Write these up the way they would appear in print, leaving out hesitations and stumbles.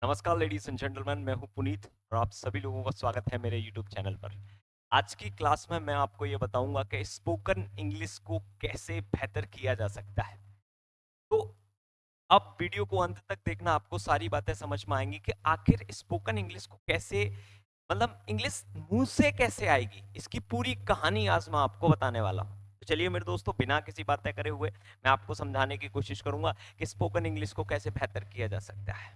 नमस्कार ladies and gentleman, मैं हूं पुनीत और आप सभी लोगों का स्वागत है मेरे यूट्यूब चैनल पर। आज की क्लास में मैं आपको ये बताऊंगा कि स्पोकन इंग्लिश को कैसे बेहतर किया जा सकता है। तो अब वीडियो को अंत तक देखना, आपको सारी बातें समझ में आएंगी कि आखिर स्पोकन इंग्लिश को कैसे, मतलब इंग्लिश मुंह से कैसे आएगी, इसकी पूरी कहानी आज मैं आपको बताने वाला हूं। तो चलिए मेरे दोस्तों, बिना किसी बातें करे हुए मैं आपको समझाने की कोशिश करूंगा कि स्पोकन इंग्लिश को कैसे बेहतर किया जा सकता है।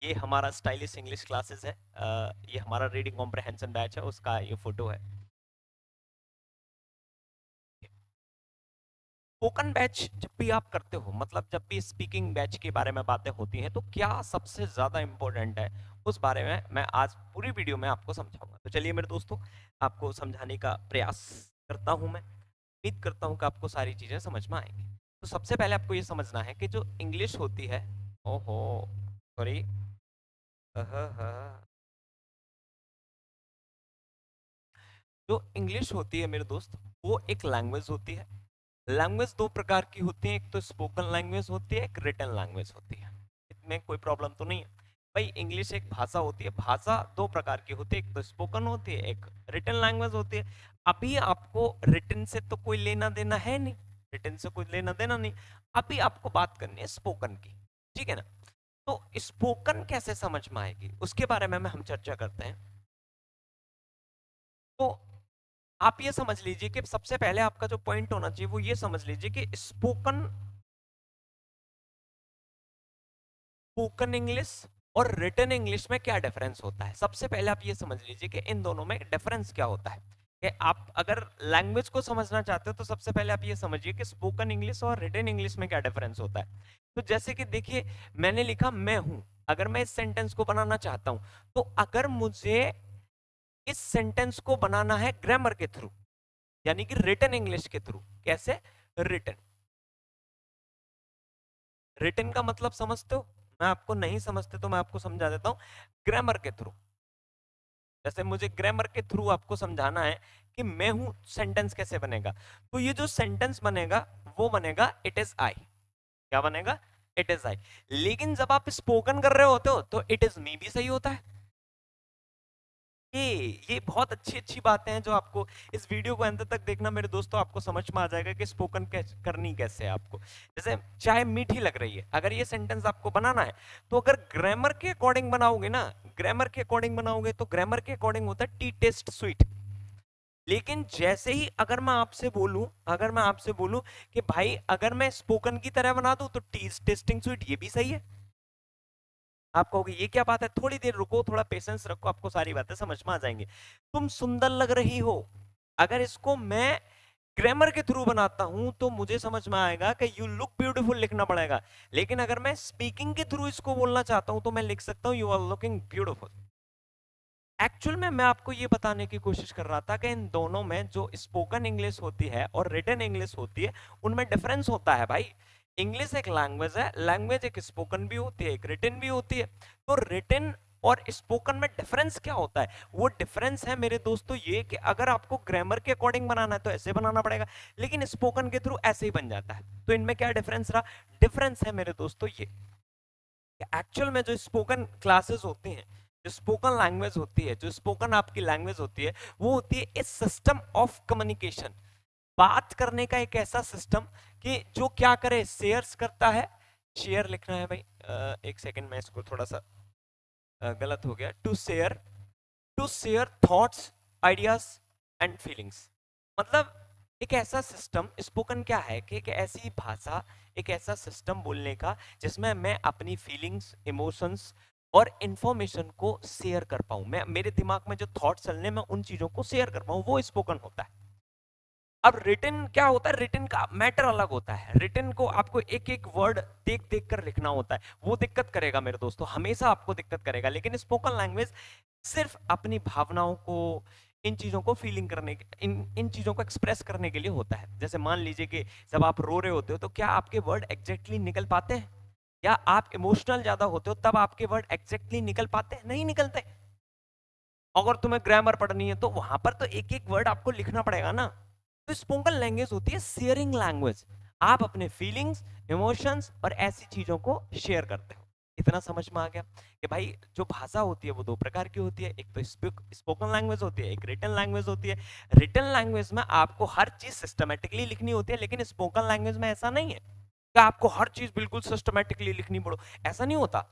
ये हमारा स्टाइलिश इंग्लिश क्लासेस है। ये हमारा रीडिंग कॉम्प्रहेंशन बैच है, उसका ये फोटो है। स्पोकन बैच जब भी आप करते हो, मतलब जब भी स्पीकिंग बैच के बारे में बातें होती हैं, तो क्या सबसे ज्यादा इंपॉर्टेंट है, उस बारे में मैं आज पूरी वीडियो में आपको समझाऊंगा। तो चलिए मेरे दोस्तों, आपको समझाने का प्रयास करता हूं। मैं उम्मीद करता हूं कि आपको सारी चीजें समझ में आएंगी। तो सबसे पहले आपको ये समझना है कि जो इंग्लिश होती है, ओहो सॉरी, जो इंग्लिश होती है मेरे दोस्त, वो एक लैंग्वेज होती है। लैंग्वेज दो प्रकार की होती है, एक तो स्पोकन लैंग्वेज होती है, एक रिटन लैंग्वेज होती है। इसमें कोई प्रॉब्लम तो नहीं है भाई। इंग्लिश एक भाषा होती है, भाषा दो प्रकार की होती है, एक तो स्पोकन होती है, एक रिटन लैंग्वेज होती है। अभी आपको रिटन से तो कोई लेना देना है नहीं, रिटन से कोई लेना देना नहीं। अभी आपको बात करनी है स्पोकन की, ठीक है ना। तो स्पोकन कैसे समझ में आएगी, उसके बारे में हम चर्चा करते हैं। तो आप ये समझ लीजिए कि सबसे पहले आपका जो पॉइंट होना चाहिए वो ये समझ लीजिए कि स्पोकन स्पोकन इंग्लिश और रिटन इंग्लिश में क्या डिफरेंस होता है। सबसे पहले आप ये समझ लीजिए कि इन दोनों में डिफरेंस क्या होता है। कि आप अगर लैंग्वेज को समझना चाहते हो तो सबसे पहले आप ये समझिए कि स्पोकन इंग्लिश और रिटन इंग्लिश में क्या डिफरेंस होता है। तो जैसे कि देखिए, मैंने लिखा मैं हूं। अगर मैं इस सेंटेंस को बनाना चाहता हूं, तो अगर मुझे इस सेंटेंस को बनाना है ग्रामर के थ्रू, यानी कि रिटन इंग्लिश के थ्रू, कैसे? रिटन। रिटन का मतलब समझते हो? मैं आपको नहीं समझते तो मैं आपको समझा देता हूं। ग्रामर के थ्रू, जैसे मुझे ग्रामर के थ्रू आपको समझाना है कि मैं हूं, सेंटेंस कैसे बनेगा। तो ये जो सेंटेंस बनेगा वो बनेगा इट इज आई। क्या बनेगा? It is I. लेकिन जब आप स्पोकन कर रहे होते हो तो इट इज मी भी सही होता है। ये बहुत अच्छी अच्छी बातें हैं जो आपको इस वीडियो को अंत तक देखना मेरे दोस्तों, आपको समझ में आ जाएगा कि स्पोकन करनी कैसे है आपको। जैसे चाय मीठी लग रही है, अगर ये सेंटेंस आपको बनाना है, तो अगर ग्रामर के अकॉर्डिंग बनाओगे ना, ग्रामर के अकॉर्डिंग बनाओगे तो ग्रामर के अकॉर्डिंग होता है टी टेस्ट स्वीट। लेकिन जैसे ही अगर मैं आपसे बोलूं, अगर मैं आपसे बोलूं कि भाई अगर मैं स्पोकन की तरह बना दूं तो टी टेस्टिंग स्वीट, ये भी सही है। आप कहोगे ये क्या बात है, थोड़ी देर रुको, थोड़ा पेशेंस रखो, आपको सारी बातें समझ में आ जाएंगी। तुम सुंदर लग रही हो, अगर इसको मैं ग्रामर के थ्रू बनाता हूं तो मुझे समझ में आएगा कि यू लुक ब्यूटीफुल लिखना पड़ेगा। लेकिन अगर मैं स्पीकिंग के थ्रू इसको बोलना चाहता हूं तो मैं लिख सकता हूं you are looking beautiful. Actual में मैं आपको ये बताने की कोशिश कर रहा था कि इन दोनों में जो स्पोकन इंग्लिश होती है और रिटन इंग्लिश होती है, उनमें डिफरेंस होता है भाई। इंग्लिश एक लैंग्वेज है, लैंग्वेज एक स्पोकन भी होती है, एक रिटन भी होती है। तो रिटन और स्पोकन में डिफरेंस क्या होता है? वो डिफरेंस है मेरे दोस्तों ये कि अगर आपको ग्रामर के अकॉर्डिंग बनाना है तो ऐसे बनाना पड़ेगा, लेकिन स्पोकन के थ्रू ऐसे ही बन जाता है। तो इनमें क्या डिफरेंस रहा? डिफरेंस है मेरे दोस्तों ये, एक्चुअल में जो स्पोकन क्लासेस होती हैं, जो स्पोकन लैंग्वेज होती है, जो स्पोकन आपकी लैंग्वेज होती है, वो होती है इस सिस्टम ऑफ कम्युनिकेशन। बात करने का एक ऐसा सिस्टम कि जो क्या करे, शेयर्स करता है। शेयर लिखना है भाई, एक सेकंड में इसको थोड़ा सा गलत हो गया। To share thoughts, ideas and feelings. मतलब एक ऐसा सिस्टम, स्पोकन क्या है कि एक ऐसी भाषा, एक ऐसा सिस्टम बोलने का जिसमें मैं अपनी फीलिंग्स, इमोशंस और इंफॉर्मेशन को शेयर कर पाऊं। मैं, मेरे दिमाग में जो थॉट चलने में उन चीजों को शेयर कर पाऊं, वो स्पोकन होता है। अब रिटन क्या होता है? रिटन का मैटर अलग होता है। रिटन को आपको एक एक वर्ड देख देख कर लिखना होता है, वो दिक्कत करेगा मेरे दोस्तों, हमेशा आपको दिक्कत करेगा। लेकिन स्पोकन लैंग्वेज सिर्फ अपनी भावनाओं को, इन चीजों को फीलिंग करने के, इन चीजों को एक्सप्रेस करने के लिए होता है। जैसे मान लीजिए कि जब आप रो रहे होते हो तो क्या आपके वर्ड एग्जैक्टली निकल पाते हैं? या आप इमोशनल ज्यादा होते हो तब आपके वर्ड एग्जैक्टली निकल पाते हैं? नहीं निकलते। अगर तुम्हें ग्रामर पढ़नी है तो वहां पर तो एक एक वर्ड आपको लिखना पड़ेगा ना। तो स्पोकन लैंग्वेज होती है शेयरिंग लैंग्वेज। आप अपने फीलिंग्स, इमोशंस और ऐसी चीजों को शेयर करते हो। इतना समझ में आ गया कि भाई जो भाषा होती है वो दो प्रकार की होती है, एक तो स्पोकन लैंग्वेज होती है, एक रिटन लैंग्वेज होती है। रिटन लैंग्वेज में आपको हर चीज सिस्टमेटिकली लिखनी होती है, लेकिन स्पोकन लैंग्वेज में ऐसा नहीं है कि आपको हर चीज बिल्कुल सिस्टमेटिकली लिखनी पड़ो, ऐसा नहीं होता।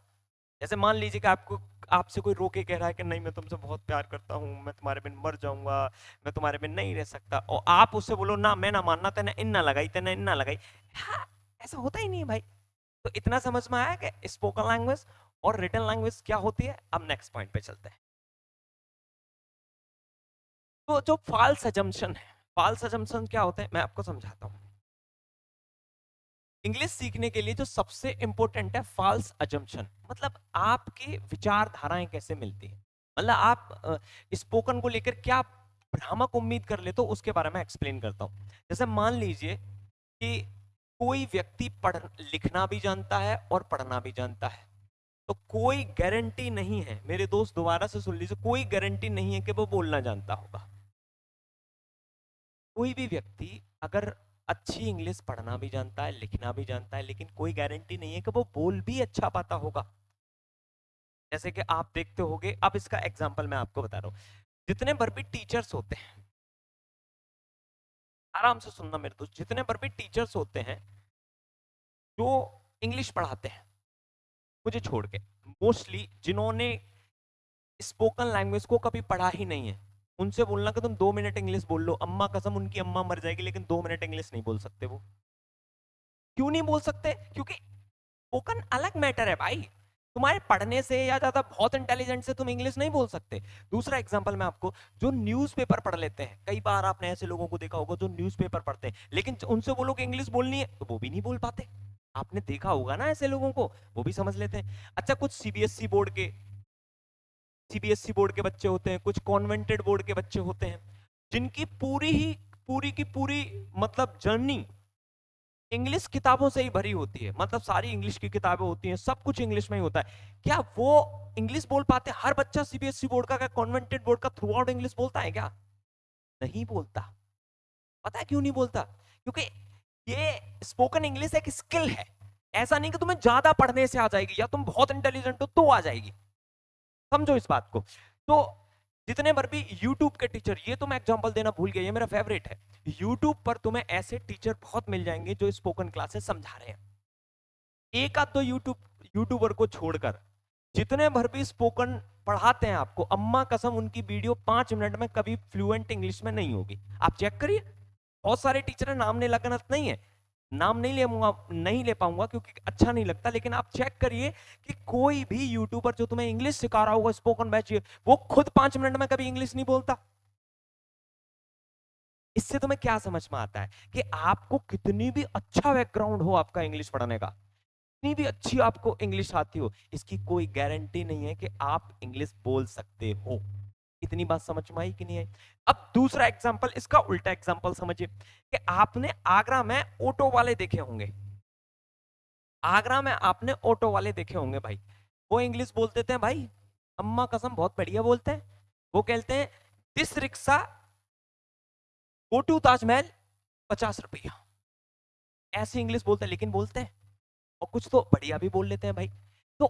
जैसे मान लीजिए कि आपको आपसे कोई रोके कह रहा है कि नहीं मैं तुमसे बहुत प्यार करता हूँ, मैं तुम्हारे बिन मर जाऊंगा, मैं तुम्हारे बिन नहीं रह सकता, और आप उससे बोलो ना मैं ना मानना, तेने इन ना लगाई, तेने इन ना लगाई। हाँ, ऐसा होता ही नहीं है भाई। तो इतना समझ में आया कि स्पोकन लैंग्वेज और रिटन लैंग्वेज क्या होती है। अब नेक्स्ट पॉइंट पे चलते हैं। तो जो फॉल्स अजम्पशन है, फॉल्स अजम्पशन क्या होते हैं मैं आपको समझाता हूँ। इंग्लिश सीखने के लिए जो सबसे इंपॉर्टेंट है फॉल्स अजम्पशन, मतलब आपकी विचारधाराएं कैसे मिलती हैं, मतलब आप स्पोकन को लेकर क्या भ्रामक उम्मीद कर ले, तो उसके बारे में एक्सप्लेन करता हूं। जैसे मान लीजिए कि कोई व्यक्ति पढ़ लिखना भी जानता है और पढ़ना भी जानता है, तो कोई गारंटी नहीं है, मेरे दोस्त दोबारा से सुन लीजिए, कोई गारंटी नहीं है कि वो बोलना जानता होगा। कोई भी व्यक्ति अगर अच्छी इंग्लिश पढ़ना भी जानता है, लिखना भी जानता है, लेकिन कोई गारंटी नहीं है कि वो बोल भी अच्छा पाता होगा। जैसे कि आप देखते होंगे, अब इसका एग्जांपल मैं आपको बता रहा हूं। जितने पर भी टीचर्स होते हैं, आराम से सुनना मेरे दोस्त, जितने पर भी टीचर्स होते हैं जो इंग्लिश पढ़ाते हैं, मुझे छोड़ के मोस्टली जिन्होंने स्पोकन लैंग्वेज को कभी पढ़ा ही नहीं है, उनसे बोलना कि तुम 2 मिनट इंग्लिश बोल लो, अम्मा कसम उनकी अम्मा मर जाएगी, लेकिन 2 मिनट इंग्लिश नहीं बोल सकते वो। क्यों नहीं बोल सकते? क्योंकि स्पोकन अलग मैटर है भाई। तुम्हारे पढ़ने से या ज्यादा बहुत इंटेलिजेंट से तुम इंग्लिश नहीं बोल सकते। दूसरा एग्जांपल मैं आपको, जो न्यूज़पेपर पढ़ लेते हैं, कई बार आपने ऐसे लोगों को देखा होगा जो न्यूज़पेपर पढ़ते हैं, लेकिन उनसे बोलो कि इंग्लिश बोलनी है तो वो भी नहीं बोल पाते। आपने देखा होगा ना ऐसे लोगों को, वो भी समझ लेते हैं। अच्छा, कुछ सीबीएसई बोर्ड के बच्चे होते हैं, कुछ कॉन्वेंटेड बोर्ड के बच्चे होते हैं, जिनकी पूरी की पूरी मतलब जर्नी इंग्लिश किताबों से ही भरी होती है, मतलब सारी इंग्लिश की किताबें होती हैं, सब कुछ इंग्लिश में ही होता है। क्या वो इंग्लिश बोल पाते? हर बच्चा सीबीएसई बोर्ड का, कॉन्वेंटेड बोर्ड का थ्रू आउट इंग्लिश बोलता है क्या? नहीं बोलता। पता है क्यों नहीं बोलता? क्योंकि ये स्पोकन इंग्लिश एक स्किल है। ऐसा नहीं कि तुम्हें ज्यादा पढ़ने से आ जाएगी या तुम बहुत इंटेलिजेंट हो तो आ जाएगी। समझो इस बात को। तो जितने बार भी YouTube के टीचर, ये तो मैं एग्जांपल देना भूल गया, ये मेरा फेवरेट है। YouTube पर तुम्हें ऐसे टीचर बहुत मिल जाएंगे जो स्पोकन क्लासेस समझा रहे हैं। एक आध तो यूट्यूबर को छोड़कर जितने भर भी स्पोकन पढ़ाते हैं आपको, अम्मा कसम उनकी वीडियो 5 मिनट में कभी फ्लुएंट इंग्लिश में नहीं होगी। आप चेक करिए, बहुत सारे टीचर है, नाम नहीं लगाना नहीं है, नाम नहीं ले पाऊंगा क्योंकि अच्छा नहीं लगता, लेकिन आप चेक करिए कि कोई भी यूट्यूबर जो तुम्हें इंग्लिश सिखा रहा होगा स्पोकन बैच, वो खुद 5 मिनट में कभी इंग्लिश नहीं बोलता। इससे तुम्हें क्या समझ में आता है कि आपको कितनी भी अच्छा बैकग्राउंड हो आपका इंग्लिश पढ़ने का, कितनी भी अच्छी आपको इंग्लिश आती हो, इसकी कोई गारंटी नहीं है कि आप इंग्लिश बोल सकते हो। इतनी बात समझ में आई कि नहीं आई? अब दूसरा एग्जांपल, इसका उल्टा एग्जांपल समझिए कि आपने आगरा में ऑटो वाले देखे होंगे। आगरा में आपने ऑटो वाले देखे होंगे भाई, वो इंग्लिश बोल देते हैं भाई, अम्मा कसम बहुत बढ़िया बोलते हैं। वो कहते हैं this rickshaw go to Taj Mahal 50 रुपया, ऐसी इंग्लिश बोलते हैं, लेकिन बोलते हैं। और कुछ तो बढ़िया भी बोल लेते हैं भाई। तो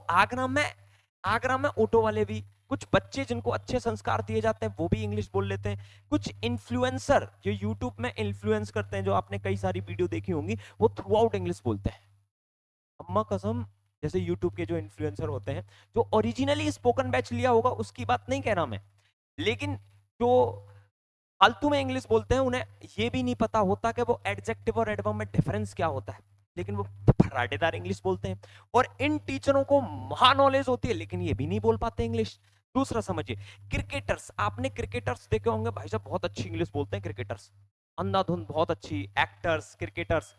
आगरा में ऑटो वाले भी, कुछ बच्चे जिनको अच्छे संस्कार दिए जाते हैं वो भी इंग्लिश बोल लेते हैं। कुछ इन्फ्लुएंसर जो यूट्यूब में इन्फ्लुएंस करते हैं, जो आपने कई सारी वीडियो देखी होंगी, वो थ्रू आउट इंग्लिश बोलते हैं। अम्मा कसम, जैसे यूट्यूब के जो इन्फ्लुएंसर होते हैं, जो ओरिजिनली स्पोकन बैच लिया होगा उसकी बात नहीं कह रहा मैं, लेकिन जो फालतू में इंग्लिश बोलते हैं, उन्हें ये भी नहीं पता होता कि वो एडजेक्टिव और एडवर्ब में डिफरेंस क्या होता है, लेकिन वो फर्राटेदार इंग्लिश बोलते हैं। और इन टीचरों को महा नॉलेज होती है, लेकिन ये भी नहीं बोल पाते इंग्लिश। दूसरा समझिए, क्रिकेटर्स, आपने क्रिकेटर्स देखे होंगे भाई साहब, बहुत अच्छी इंग्लिश बोलते हैं क्रिकेटर्स, अंधाधुंध बहुत अच्छी। एक्टर्स, क्रिकेटर्स,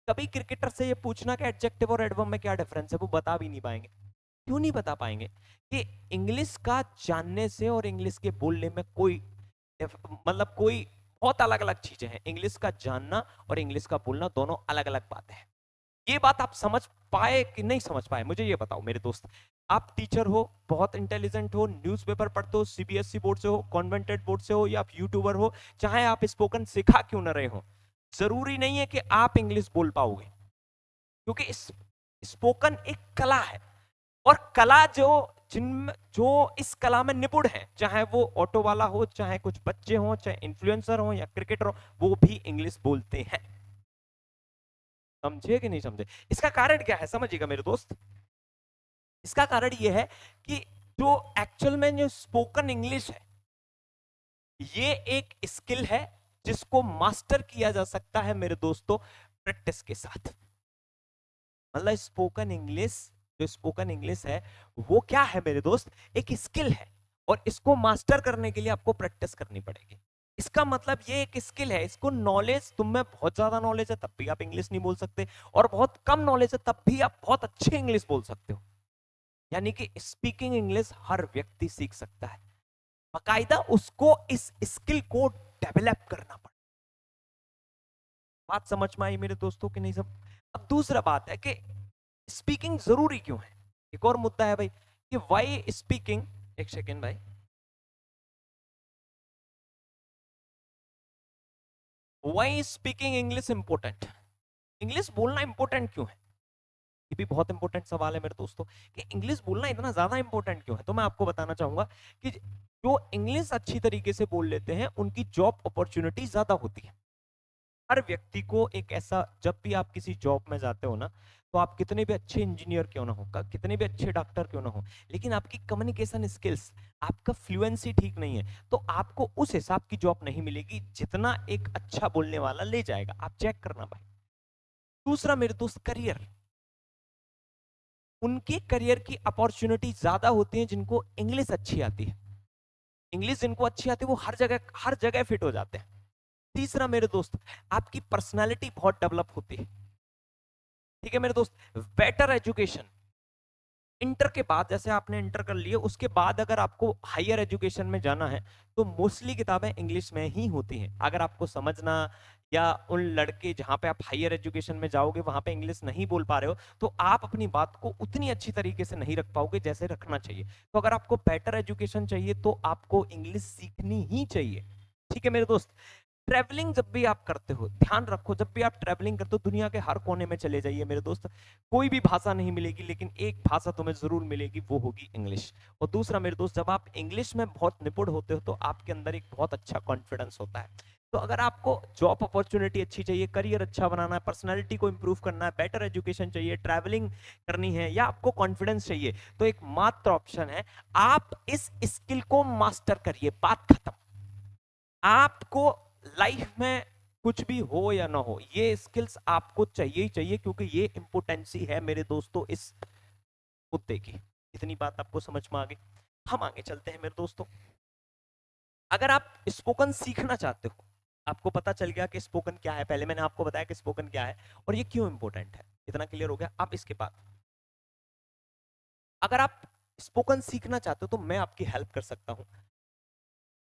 कभी क्रिकेटर से ये पूछना कि एडजेक्टिव और एडवर्ब में क्या डिफरेंस है, वो बता भी नहीं पाएंगे। क्यों नहीं बता पाएंगे? कि इंग्लिश का जानने से और इंग्लिश के बोलने में कोई मतलब कोई बहुत अलग अलग चीजें हैं। इंग्लिश का जानना और इंग्लिश का बोलना दोनों अलग अलग बातें हैं। ये बात आप समझ पाए कि नहीं समझ पाए, मुझे ये बताओ मेरे दोस्त। आप टीचर हो, बहुत इंटेलिजेंट हो, न्यूज़पेपर पढ़ते हो, सीबीएसई बोर्ड से हो, कॉन्वेंटेड बोर्ड से हो, या आप यूट्यूबर हो, चाहे आप स्पोकन सिखा क्यों ना रहे हो, जरूरी नहीं है कि आप इंग्लिश बोल पाओगे, क्योंकि स्पोकन एक कला है। और कला जो इस कला में निपुण है, चाहे वो ऑटो वाला हो, चाहे कुछ बच्चे हो, चाहे इन्फ्लुएंसर हो या क्रिकेटर हो, वो भी इंग्लिश बोलते हैं। समझे कि नहीं समझे? इसका कारण क्या है समझिएगा मेरे दोस्त। इसका कारण ये है कि जो एक्चुअल में जो स्पोकन इंग्लिश है, ये एक स्किल है जिसको मास्टर किया जा सकता है मेरे दोस्तों प्रैक्टिस के साथ। मतलब स्पोकन इंग्लिश है वो क्या है मेरे दोस्त, एक स्किल है, और इसको मास्टर करने के लिए आपको प्रैक्टिस करनी पड़ेगी। इसका मतलब ये एक स्किल है, इसको नॉलेज, तुम में बहुत ज्यादा नॉलेज है तब भी आप इंग्लिश नहीं बोल सकते, और बहुत कम नॉलेज है तब भी आप बहुत अच्छे इंग्लिश बोल सकते हो। यानी कि स्पीकिंग इंग्लिश हर व्यक्ति सीख सकता है, बाकायदा उसको इस स्किल को डेवलप करना पड़ेगा। बात समझ में आई मेरे दोस्तों कि नहीं सब? अब दूसरा बात है कि स्पीकिंग जरूरी क्यों है। एक और मुद्दा है भाई कि वाई स्पीकिंग, एक सेकेंड भाई, why speaking English important, English बोलना इंपोर्टेंट क्यों है? ये भी बहुत इंपॉर्टेंट सवाल है मेरे दोस्तों कि इंग्लिश बोलना इतना ज्यादा इंपॉर्टेंट क्यों है। तो मैं आपको बताना चाहूंगा कि जो इंग्लिश अच्छी तरीके से बोल लेते हैं उनकी जॉब अपॉर्चुनिटी ज्यादा होती है। हर व्यक्ति को एक ऐसा, जब भी आप किसी जॉब में जाते हो ना, तो आप कितने भी अच्छे इंजीनियर क्यों ना हो, कितने भी अच्छे डॉक्टर क्यों ना हो, लेकिन आपकी कम्युनिकेशन स्किल्स, आपका फ्लुएंसी ठीक नहीं है, तो आपको उस हिसाब की जॉब नहीं मिलेगी जितना एक अच्छा बोलने वाला ले जाएगा। आप चेक करना भाई। दूसरा मेरे दोस्त, करियर, उनके करियर की अपॉर्चुनिटी ज्यादा होती है जिनको इंग्लिश अच्छी आती है। इंग्लिश जिनको अच्छी आती है वो हर जगह फिट हो जाते हैं। तीसरा मेरे दोस्त, आपकी पर्सनालिटी बहुत डेवलप होती है। ठीक है मेरे दोस्त, बेटर एजुकेशन, इंटर के बाद, जैसे आपने इंटर कर लिए, उसके बाद अगर आपको हायर एजुकेशन में जाना है तो मोस्टली किताबें इंग्लिश में ही होती हैं। अगर आपको समझना, या उन लड़के जहां पे आप हायर एजुकेशन में जाओगे वहां पे इंग्लिश नहीं बोल पा रहे हो, तो आप अपनी बात को उतनी अच्छी तरीके से नहीं रख पाओगे जैसे रखना चाहिए। तो अगर आपको बेटर एजुकेशन चाहिए तो आपको इंग्लिश सीखनी ही चाहिए। ठीक है मेरे दोस्त। ट्रैवलिंग जब भी आप करते हो, ध्यान रखो, जब भी आप ट्रैवलिंग करते हो दुनिया के हर कोने में चले जाइए मेरे दोस्त, कोई भी भाषा नहीं मिलेगी लेकिन एक भाषा तुम्हें जरूर मिलेगी, वो होगी इंग्लिश। और दूसरा मेरे दोस्त, जब आप इंग्लिश में बहुत निपुण होते हो तो आपके अंदर एक बहुत अच्छा कॉन्फिडेंस होता है। तो अगर आपको जॉब अपॉर्चुनिटी अच्छी चाहिए, करियर अच्छा बनाना है, पर्सनैलिटी को इंप्रूव करना है, बेटर एजुकेशन चाहिए, ट्रैवलिंग करनी है, या आपको कॉन्फिडेंस चाहिए, तो एक मात्र ऑप्शन है, आप इस स्किल को मास्टर करिए, बात खत्म। आपको लाइफ में कुछ भी हो या ना हो, ये स्किल्स आपको चाहिए ही चाहिए, क्योंकि ये इंपोर्टेंसी है मेरे दोस्तों इस मुद्दे की। इतनी बात आपको समझ में आ गई। हम आगे चलते हैं मेरे दोस्तों। अगर आप स्पोकन सीखना चाहते हो, आपको पता चल गया कि स्पोकन क्या है, पहले मैंने आपको बताया कि स्पोकन क्या है और ये क्यों इंपॉर्टेंट है, इतना क्लियर हो गया। अब इसके बाद अगर आप स्पोकन सीखना चाहते हो तो मैं आपकी हेल्प कर सकता हूं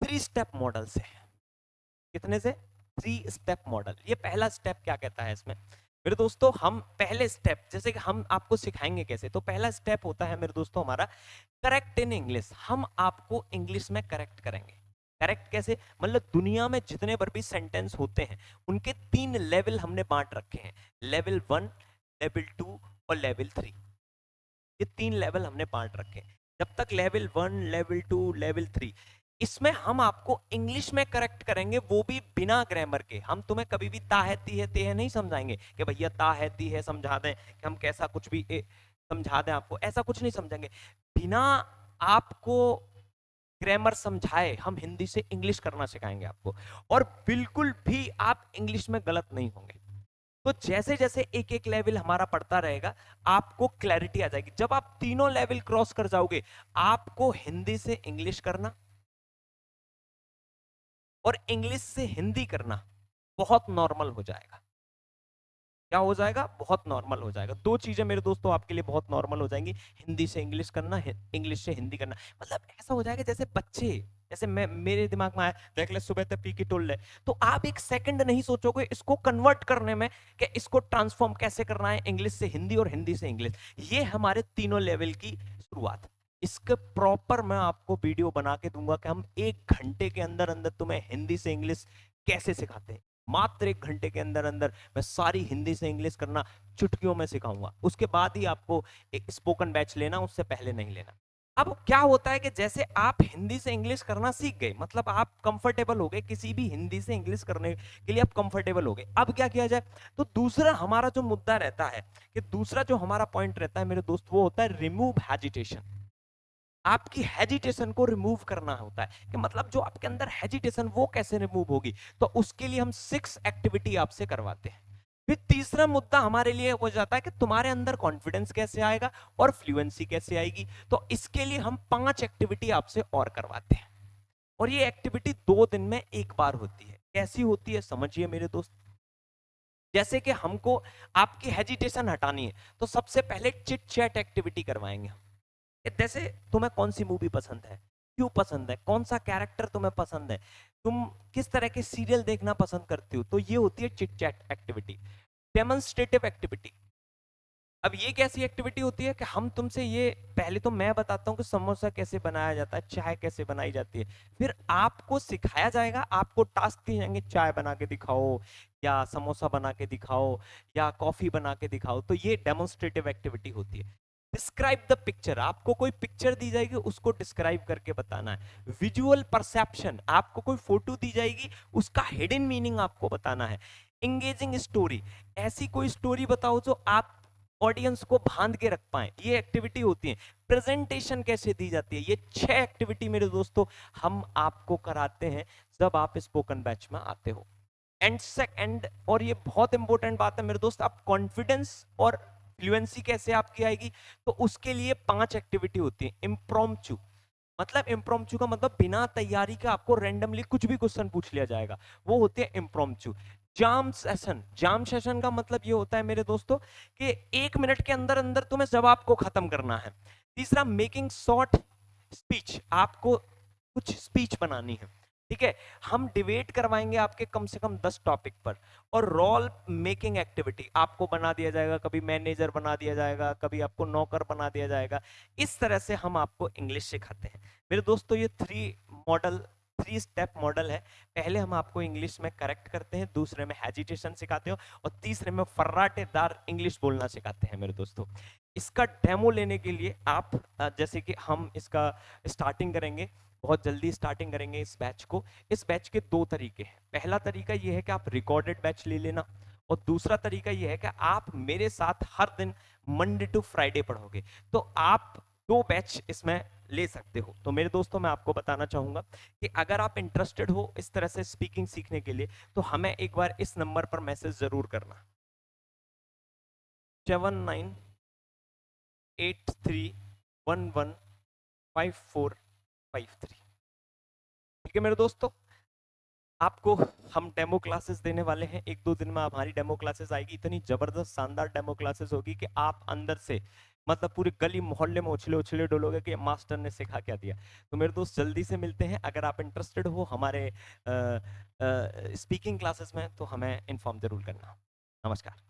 3 स्टेप मॉडल से। कितने से? 3 स्टेप मॉडल। ये पहला स्टेप क्या कहता है इसमें मेरे दोस्तों, हम पहले स्टेप, जैसे कि हम आपको सिखाएंगे कैसे, तो पहला स्टेप होता है मेरे दोस्तों हमारा करेक्ट इन इंग्लिश। हम आपको इंग्लिश में करेक्ट करेंगे। करेक्ट कैसे? मतलब दुनिया में जितने पर भी सेंटेंस होते हैं उनके 3 लेवल हमने बांट रखे हैं, लेवल 1, लेवल 2 और लेवल 3। ये 3 लेवल हमने बांट रखे हैं। जब तक लेवल 1, लेवल 2, लेवल 3, इसमें हम आपको इंग्लिश में करेक्ट करेंगे, वो भी बिना ग्रामर के। हम तुम्हें कभी भी ता है ती है ते है नहीं समझाएंगे कि भैया ता है ती है समझा दें, कि हम कैसा कुछ भी समझा दें आपको, ऐसा कुछ नहीं समझाएंगे। बिना आपको ग्रामर समझाए हम हिंदी से इंग्लिश करना सिखाएंगे आपको, और बिल्कुल भी आप इंग्लिश में गलत नहीं होंगे। तो जैसे जैसे एक एक लेवल हमारा पढ़ता रहेगा आपको क्लैरिटी आ जाएगी। जब आप तीनों लेवल क्रॉस कर जाओगे, आपको हिंदी से इंग्लिश करना और इंग्लिश से हिंदी करना बहुत नॉर्मल हो जाएगा। क्या हो जाएगा? बहुत नॉर्मल हो जाएगा। दो चीजें मेरे दोस्तों आपके लिए बहुत नॉर्मल हो जाएंगी, हिंदी से इंग्लिश करना, इंग्लिश से हिंदी करना। मतलब ऐसा हो जाएगा जैसे बच्चे, जैसे मैं, मेरे दिमाग में आया देख ले सुबह तक पी की टोल ले, तो आप एक सेकंड नहीं सोचोगे इसको कन्वर्ट करने में कि इसको ट्रांसफॉर्म कैसे करना है इंग्लिश से हिंदी और हिंदी से इंग्लिश। ये हमारे तीनों लेवल की शुरुआत। इसके प्रॉपर मैं आपको वीडियो बना के दूंगा कि हम 1 घंटे के अंदर अंदर तुम्हें हिंदी से इंग्लिश कैसे सिखाते हैं। मात्र 1 घंटे के अंदर अंदर मैं सारी हिंदी से इंग्लिश करना चुटकियों में सिखाऊंगा। उसके बाद ही आपको एक स्पोकन बैच लेना, उससे पहले नहीं लेना। अब क्या होता है कि जैसे आप हिंदी से इंग्लिश करना सीख गए, मतलब आप कंफर्टेबल हो गए, किसी भी हिंदी से इंग्लिश करने के लिए आप कंफर्टेबल हो गए, अब क्या किया जाए? तो दूसरा हमारा जो मुद्दा रहता है, कि दूसरा जो हमारा पॉइंट रहता है मेरे दोस्त, वो होता है रिमूव हेजिटेशन। आपकी हेजिटेशन को रिमूव करना होता है, कि मतलब जो आपके अंदर हेजिटेशन वो कैसे रिमूव होगी। तो उसके लिए हम 6 एक्टिविटी आपसे करवाते हैं। फिर तीसरा मुद्दा हमारे लिए हो जाता है कि तुम्हारे अंदर कॉन्फिडेंस कैसे आएगा और फ्लुएंसी कैसे आएगी। तो इसके लिए हम 5 एक्टिविटी आपसे और करवाते हैं, और ये एक्टिविटी 2 दिन में एक बार होती है। कैसी होती है समझिए मेरे दोस्त। जैसे कि हमको आपकी हेजिटेशन हटानी है, तो सबसे पहले चिट चैट एक्टिविटी करवाएंगे। जैसे तुम्हें कौन सी मूवी पसंद है, क्यों पसंद है, कौन सा कैरेक्टर तुम्हें पसंद है, तुम किस तरह के सीरियल देखना पसंद करते हो, तो ये होती है chit chat activity. Demonstrative activity, अब ये कैसी एक्टिविटी होती है कि हम तुमसे ये, पहले तो मैं बताता हूँ कि समोसा कैसे बनाया जाता है, चाय कैसे बनाई जाती है, फिर आपको सिखाया जाएगा, आपको टास्क दिए जाएंगे, चाय बना के दिखाओ या समोसा बना के दिखाओ या कॉफी बना के दिखाओ। तो ये डेमोन्स्ट्रेटिव एक्टिविटी होती है। डिस्क्राइब द पिक्चर, आपको कोई पिक्चर दी जाएगी, उसको डिस्क्राइब करके बताना है। विजुअल परसेप्शन, आपको कोई फोटो दी जाएगी, उसका हिडन मीनिंग आपको बताना है। इंगेजिंग स्टोरी, ऐसी कोई स्टोरी बताओ जो आप ऑडियंस को बांध के रख पाए, ये एक्टिविटी होती है। प्रेजेंटेशन कैसे दी जाती है, ये 6 एक्टिविटी मेरे दोस्तों हम आपको कराते हैं जब आप स्पोकन बैच में आते हो। एंड और ये बहुत इंपॉर्टेंट बात है मेरे दोस्त, आप कॉन्फिडेंस और फ्लुएंसी कैसे आपकी आएगी, तो उसके लिए 5 एक्टिविटी होती है। इम्प्रोम्प्चू, मतलब इम्प्रोम्प्चू का मतलब बिना तैयारी के आपको रैंडमली कुछ भी क्वेश्चन पूछ लिया जाएगा, वो होती है इम्प्रोम्प्चू। जाम सेशन, जाम सेशन का मतलब ये होता है मेरे दोस्तों कि 1 मिनट के अंदर अंदर तुम्हें जवाब को खत्म करना है। तीसरा मेकिंग शॉर्ट स्पीच, आपको कुछ स्पीच बनानी है, ठीक है। हम डिबेट करवाएंगे आपके कम से कम 10 टॉपिक पर। और रोल मेकिंग एक्टिविटी, आपको बना दिया जाएगा, कभी मैनेजर बना दिया जाएगा, कभी आपको नौकर बना दिया जाएगा। इस तरह से हम आपको इंग्लिश सिखाते हैं मेरे दोस्तों। ये 3 स्टेप मॉडल है। पहले हम आपको इंग्लिश में करेक्ट करते हैं, दूसरे में हेजिटेशन सिखाते हो, और तीसरे में फर्राटेदार इंग्लिश बोलना सिखाते हैं मेरे दोस्तों। इसका डेमो लेने के लिए आप जैसे कि हम इसका स्टार्टिंग करेंगे, बहुत जल्दी स्टार्टिंग करेंगे इस बैच को। इस बैच के 2 तरीके हैं। पहला तरीका यह है कि आप रिकॉर्डेड बैच ले लेना, और दूसरा तरीका यह है कि आप मेरे साथ हर दिन मंडे टू फ्राइडे पढ़ोगे। तो आप 2 बैच इसमें ले सकते हो। तो मेरे दोस्तों मैं आपको बताना चाहूंगा कि अगर आप इंटरेस्टेड हो इस तरह से स्पीकिंग सीखने के लिए, तो हमें एक बार इस नंबर पर मैसेज जरूर करना, 7983115453। ठीक है मेरे दोस्तों, आपको हम डेमो क्लासेस देने वाले हैं। 1-2 दिन में हमारी डेमो क्लासेस आएगी, इतनी जबरदस्त शानदार डेमो क्लासेस होगी कि आप अंदर से, मतलब पूरी गली मोहल्ले में उछले उछले डोलोगे कि मास्टर ने सिखा क्या दिया। तो मेरे दोस्त जल्दी से मिलते हैं। अगर आप इंटरेस्टेड हो हमारे स्पीकिंग क्लासेस में, तो हमें इन्फॉर्म जरूर करना। नमस्कार।